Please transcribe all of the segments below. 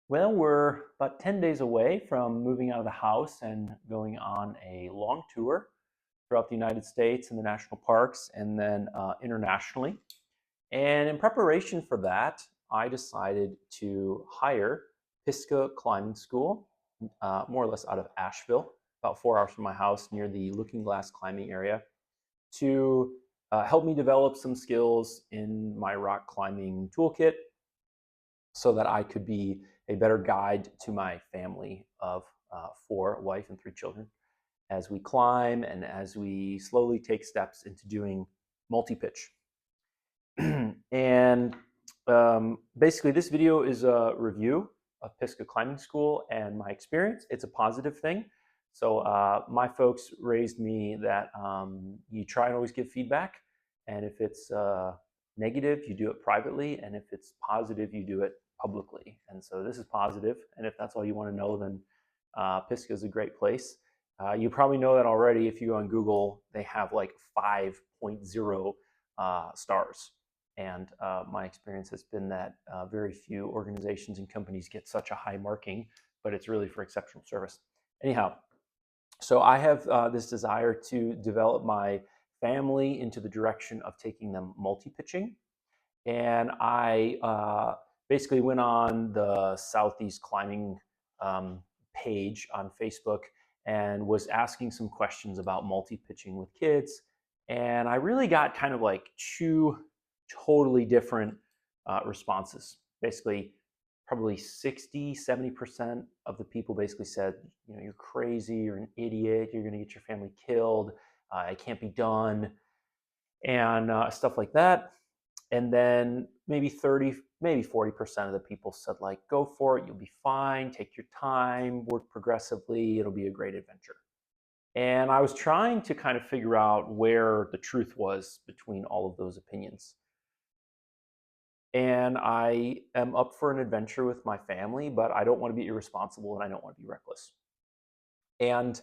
Well, we're about 10 days away from moving out of the house and going on a long tour throughout the United States and the national parks and then internationally. And in preparation for that, I decided to hire Pisgah Climbing School, more or less out of Asheville, about 4 hours from my house near the Looking Glass climbing area, to help me develop some skills in my rock climbing toolkit so that I could be a better guide to my family of four, a wife and three children, as we climb and as we slowly take steps into doing multi-pitch. And basically, this video is a review of Pisgah Climbing School and my experience. It's a positive thing. So my folks raised me that you try and always give feedback. And if it's negative, you do it privately. And if it's positive, you do it publicly. And so this is positive. And if that's all you want to know, then Pisgah is a great place. You probably know that already. If you go on Google, they have like 5.0 stars. And my experience has been that very few organizations and companies get such a high marking, but it's really for exceptional service. Anyhow, so I have this desire to develop my family into the direction of taking them multi-pitching. And I basically went on the Southeast Climbing page on Facebook and was asking some questions about multi-pitching with kids. And I really got kind of like two totally different responses. Basically, probably 60-70% of the people basically said, you know, you're crazy, you're an idiot, you're going to get your family killed, it can't be done, and stuff like that. And then maybe 30, maybe 40% of the people said, like, go for it, you'll be fine, take your time, work progressively, it'll be a great adventure. And I was trying to kind of figure out where the truth was between all of those opinions. And I am up for an adventure with my family, but I don't want to be irresponsible and I don't want to be reckless. And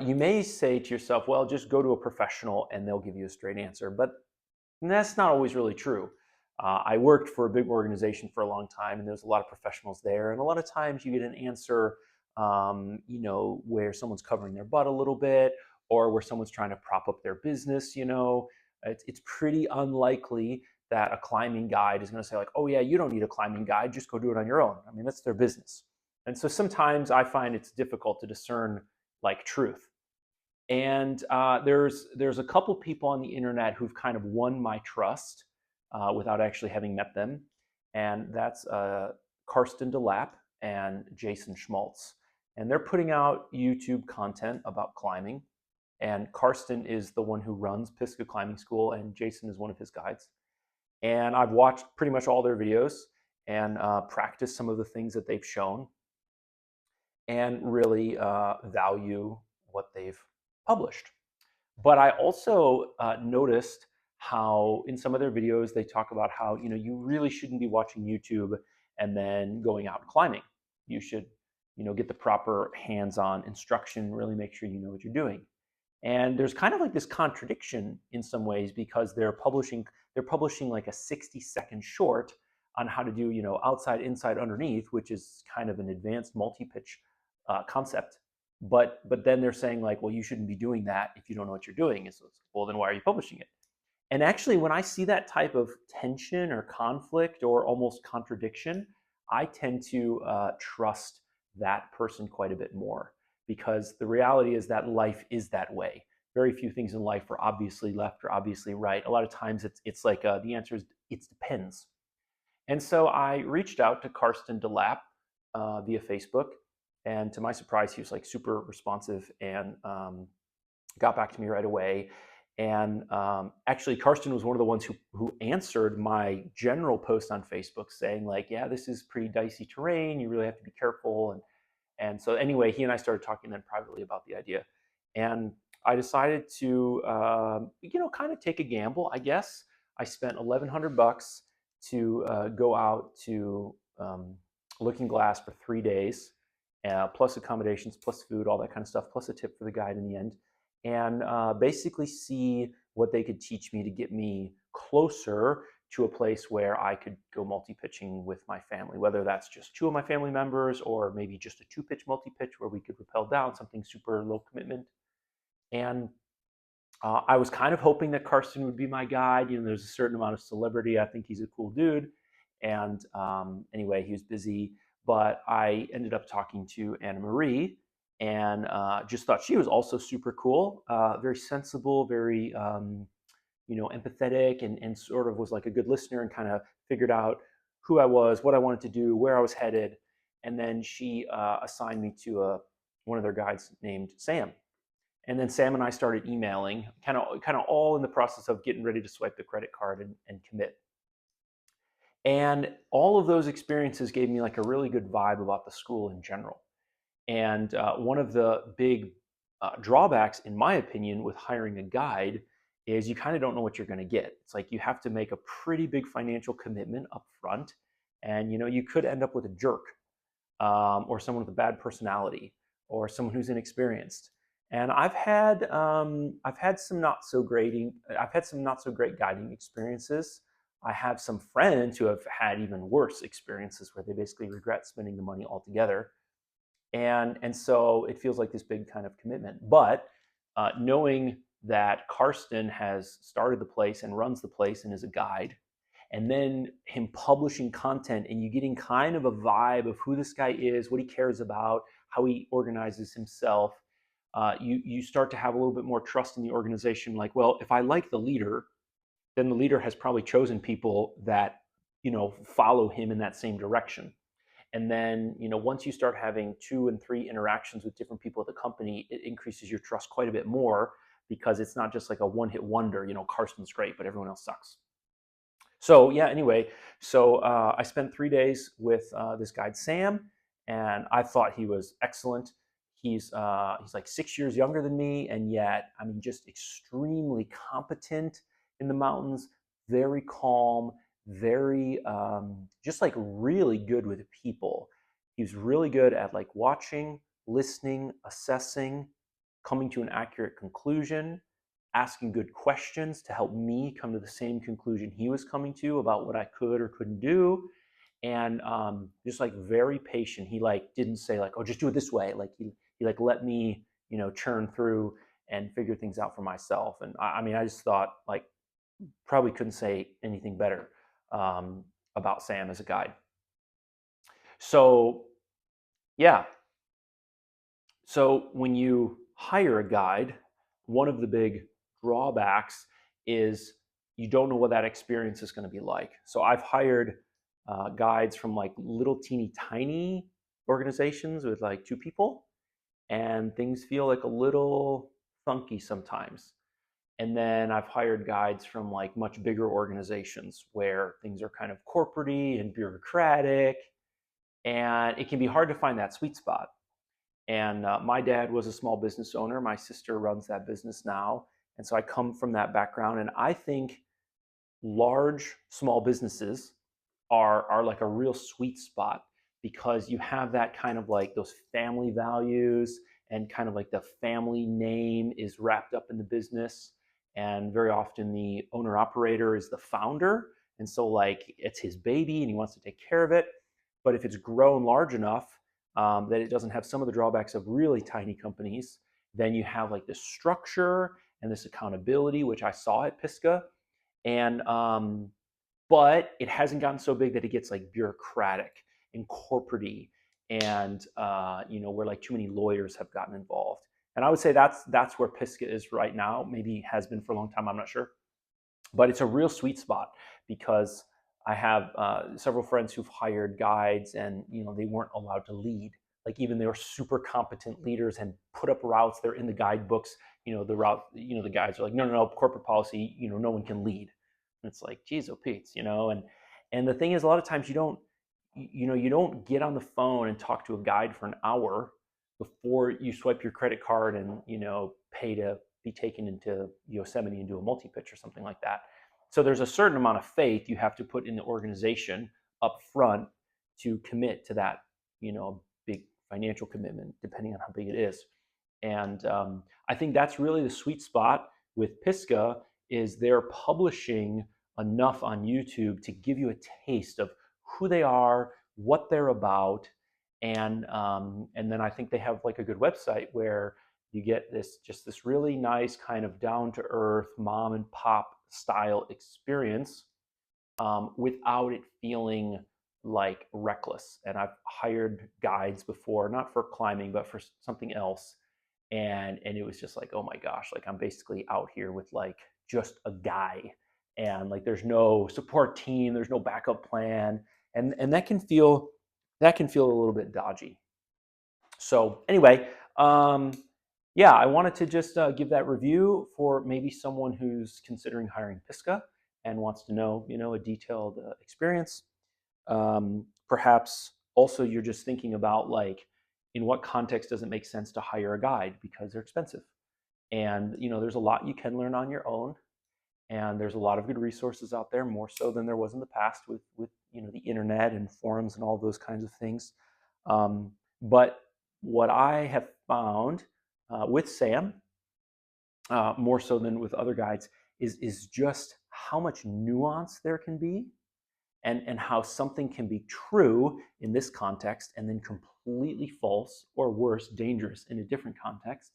you may say to yourself, well, just go to a professional and they'll give you a straight answer. But that's not always really true. I worked for a big organization for a long time, and there's a lot of professionals there. And a lot of times you get an answer, where someone's covering their butt a little bit, or where someone's trying to prop up their business. It's pretty unlikely that a climbing guide is going to say, like, oh yeah, you don't need a climbing guide, just go do it on your own. I mean, that's their business. And so sometimes I find it's difficult to discern like truth. And there's a couple people on the internet who've kind of won my trust without actually having met them, and that's Karsten DeLapp and Jason Schmaltz. And they're putting out YouTube content about climbing. And Karsten is the one who runs Pisgah Climbing School, and Jason is one of his guides. And I've watched pretty much all their videos and practiced some of the things that they've shown, and really value what they've published. But I also noticed how in some of their videos they talk about how you really shouldn't be watching YouTube and then going out climbing. You should get the proper hands-on instruction, really make sure you know what you're doing. And there's kind of like this contradiction in some ways, because they're publishing like a 60-second short on how to do outside, inside, underneath, which is kind of an advanced multi-pitch concept. But then they're saying, like, well, you shouldn't be doing that if you don't know what you're doing. And so it's, well, then why are you publishing it? And actually, when I see that type of tension or conflict or almost contradiction, I tend to trust that person quite a bit more, because the reality is that life is that way. Very few things in life are obviously left or obviously right. A lot of times it's like the answer is it depends. And so I reached out to Karsten DeLapp via Facebook, and to my surprise, he was like super responsive and got back to me right away. And actually, Karsten was one of the ones who answered my general post on Facebook saying, like, yeah, this is pretty dicey terrain. You really have to be careful. And so anyway, he and I started talking then privately about the idea. And I decided to, kind of take a gamble, I guess. I spent $1,100 to go out to Looking Glass for 3 days, plus accommodations, plus food, all that kind of stuff, plus a tip for the guide in the end, and basically see what they could teach me to get me closer to a place where I could go multi-pitching with my family, whether that's just two of my family members or maybe just a two-pitch multi-pitch where we could rappel down, something super low commitment. And I was kind of hoping that Karsten would be my guide. There's a certain amount of celebrity. I think he's a cool dude. And anyway, he was busy, but I ended up talking to Anna Marie and just thought she was also super cool, very sensible, very empathetic, and sort of was like a good listener and kind of figured out who I was, what I wanted to do, where I was headed. And then she assigned me to one of their guides named Sam. And then Sam and I started emailing, kind of all in the process of getting ready to swipe the credit card and commit. And all of those experiences gave me like a really good vibe about the school in general. And one of the big drawbacks, in my opinion, with hiring a guide is you kind of don't know what you're going to get. It's like you have to make a pretty big financial commitment up front, and you could end up with a jerk, or someone with a bad personality, or someone who's inexperienced. And I've had some not so great guiding experiences. I have some friends who have had even worse experiences where they basically regret spending the money altogether. And so it feels like this big kind of commitment. But knowing that Karsten has started the place and runs the place and is a guide, and then him publishing content and you getting kind of a vibe of who this guy is, what he cares about, how he organizes himself, you start to have a little bit more trust in the organization. Like, well, if I like the leader, then the leader has probably chosen people that follow him in that same direction. And then, once you start having 2 and 3 interactions with different people at the company, it increases your trust quite a bit more because it's not just like a one-hit wonder. Carson's great, but everyone else sucks. So yeah, anyway, so I spent 3 days with this guide Sam, and I thought he was excellent. He's like 6 years younger than me, and yet I mean, just extremely competent in the mountains, very calm, very just like really good with people. He's really good at like watching, listening, assessing, coming to an accurate conclusion, asking good questions to help me come to the same conclusion he was coming to about what I could or couldn't do. And just like very patient. He like didn't say like, oh, just do it this way. Like he like let me, churn through and figure things out for myself. And I mean, I just thought like probably couldn't say anything better about Sam as a guide. So yeah, so when you hire a guide, one of the big drawbacks is you don't know what that experience is going to be like. So I've hired guides from like little teeny tiny organizations with like 2 people, and things feel like a little funky sometimes. And then I've hired guides from like much bigger organizations where things are kind of corporate and bureaucratic, and it can be hard to find that sweet spot. And my dad was a small business owner. My sister runs that business now. And so I come from that background. And I think large small businesses are like a real sweet spot because you have that kind of like those family values, and kind of like the family name is wrapped up in the business. And very often the owner operator is the founder. And so like it's his baby and he wants to take care of it. But if it's grown large enough that it doesn't have some of the drawbacks of really tiny companies, then you have like this structure and this accountability, which I saw at Pisgah. And but it hasn't gotten so big that it gets like bureaucratic and corporate, and where like too many lawyers have gotten involved. And I would say that's where Pisgah is right now. Maybe has been for a long time. I'm not sure, but it's a real sweet spot because I have several friends who've hired guides, and they weren't allowed to lead. Like even they were super competent leaders and put up routes. They're in the guidebooks. The route. The guides are like, no, no, no, corporate policy. No one can lead. And it's like, geez, oh Pete, and the thing is, a lot of times you don't get on the phone and talk to a guide for an hour before you swipe your credit card and pay to be taken into Yosemite and do a multi-pitch or something like that. So there's a certain amount of faith you have to put in the organization up front to commit to that, big financial commitment, depending on how big it is. And I think that's really the sweet spot with Pisgah is they're publishing enough on YouTube to give you a taste of who they are, what they're about, and then I think they have like a good website where you get this really nice kind of down to earth mom and pop style experience without it feeling like reckless. And I've hired guides before, not for climbing, but for something else. And it was just like, oh my gosh, like I'm basically out here with like just a guy, and like there's no support team, there's no backup plan, and that can feel a little bit dodgy. So anyway, yeah, I wanted to just give that review for maybe someone who's considering hiring Pisgah and wants to know, a detailed experience. Perhaps also you're just thinking about like, in what context does it make sense to hire a guide because they're expensive, and there's a lot you can learn on your own, and there's a lot of good resources out there, more so than there was in the past with the internet and forums and all those kinds of things. But what I have found with Sam, more so than with other guides, is just how much nuance there can be, and how something can be true in this context and then completely false, or worse, dangerous in a different context.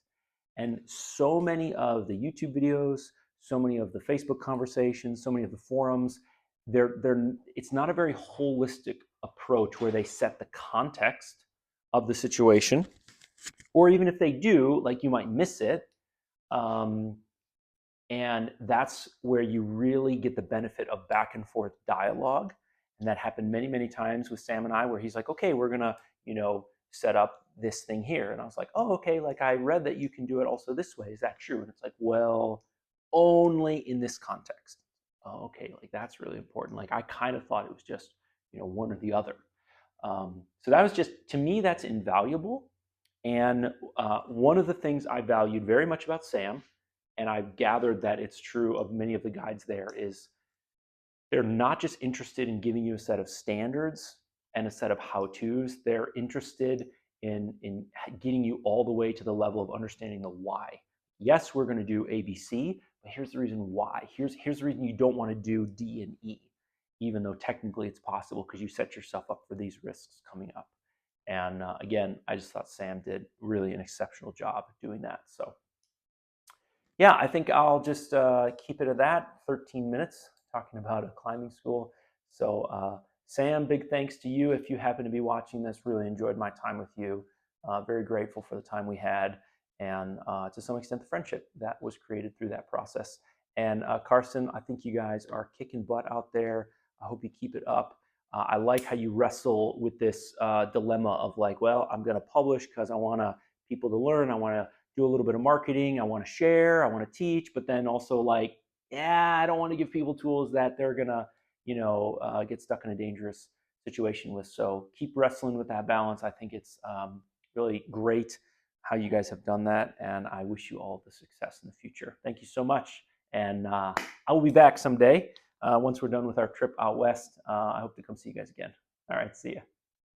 And so many of the YouTube videos, so many of the Facebook conversations, so many of the forums, it's not a very holistic approach where they set the context of the situation, or even if they do, like you might miss it. Um, and that's where you really get the benefit of back and forth dialogue. And that happened many, many times with Sam and I, where he's like, okay, we're going to, set up this thing here. And I was like, oh, okay, like I read that you can do it also this way. Is that true? And it's like, well, only in this context. Oh, okay, like that's really important. Like I kind of thought it was just, one or the other. So that was just, to me, that's invaluable. And one of the things I valued very much about Sam, and I've gathered that it's true of many of the guides there, is they're not just interested in giving you a set of standards and a set of how-tos. They're interested in getting you all the way to the level of understanding the why. Yes, we're going to do A, B, C, but here's the reason why. Here's the reason you don't want to do D and E, even though technically it's possible because you set yourself up for these risks coming up. And again, I just thought Sam did really an exceptional job doing that. So yeah, I think I'll just keep it at that. 13 minutes talking about a climbing school. So Sam, big thanks to you if you happen to be watching this. Really enjoyed my time with you. Very grateful for the time we had, and to some extent the friendship that was created through that process. And Carson, I think you guys are kicking butt out there. I hope you keep it up. I like how you wrestle with this dilemma of like, well, I'm going to publish because I want people to learn. I want to do a little bit of marketing. I want to share. I want to teach, but then also like, yeah, I don't want to give people tools that they're gonna, get stuck in a dangerous situation with. So keep wrestling with that balance. I think it's really great how you guys have done that, and I wish you all the success in the future. Thank you so much, and I will be back someday once we're done with our trip out west. I hope to come see you guys again. All right, see ya.